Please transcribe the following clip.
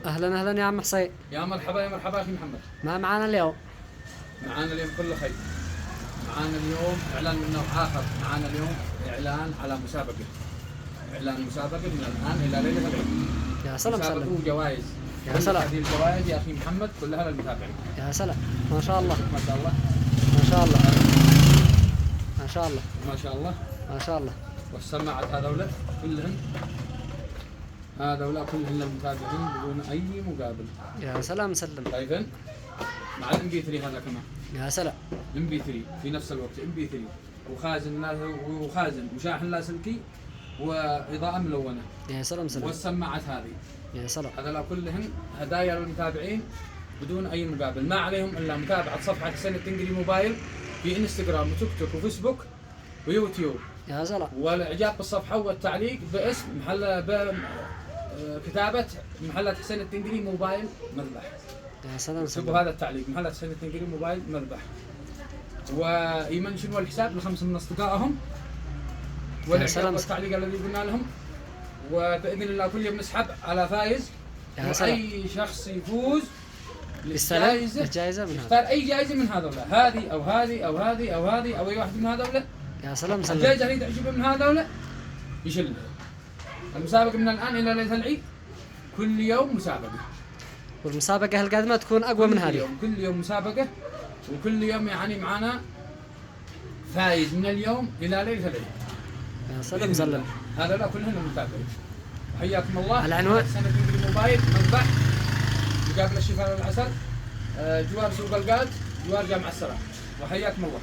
اهلا اهلا يا عم حسين. يا مرحبا يا مرحبا اخي محمد. ما معانا اليوم؟ معانا اليوم كل خير. معانا اليوم اعلان من نوع اخر، معانا اليوم اعلان على مسابقه. اعلان مسابقه من الان الى ليله العيد. يا سلام مسابقه سلام. وجوائز. يا سلام. هذه الجوائز يا اخي محمد كلها للمتابعين. يا سلام ما شاء الله ما شاء الله ما شاء الله ما شاء الله ما شاء الله. ما شاء الله. والسماعات هذولا كلهن، هذولا كلهن للمتابعين بدون اي مقابل. يا سلام سلم. شايفين؟ مع الام بي 3 هذا كمان. يا سلام. ام بي 3 في نفس الوقت ام بي 3 وخازن وشاحن لاسلكي واضاءه ملونه. يا سلام سلام. والسماعات هذه. يا سلام. هذول كلهن هدايا للمتابعين بدون اي مقابل، ما عليهم الا متابعه صفحه حسين التنقري موبايل في انستغرام وتيك توك وفيسبوك ويوتيوب. يا سلام. والاعجاب بالصفحه والتعليق باسم كتابه محلات حسين التنقري موبايل مذبح. يا سلام اكتبوا سلام. هذا التعليق، محلات حسين التنقري موبايل مذبح، ويمنشنوا الحساب ل5 من اصدقائهم والاعجاب والتعليق الذي قلنا لهم. وباذن الله كل يوم نسحب على فايز، واي شخص يفوز الجائزه من يختار اي جائزه من هذولا، هذه او هذه او هذه او هذه او اي واحد من هذولا. يا سلام سلام. الجائزه اللي تعجبه من هذولا يشيلها. المسابقه من الان الى ليله العيد كل يوم مسابقه، والمسابقه القادمه تكون اقوى من هذه. كل يوم مسابقه، وكل يوم يعني معنا فايز من اليوم الى ليله العيد. يا سلام سلم. هذولا كلهم المتابعين. حياكم الله. العنوان حسين التنقري موبايل مذبح مقابل الشفاء والعسل، جوار سوق القاد، جوار جامع السلام. وحياكم الله.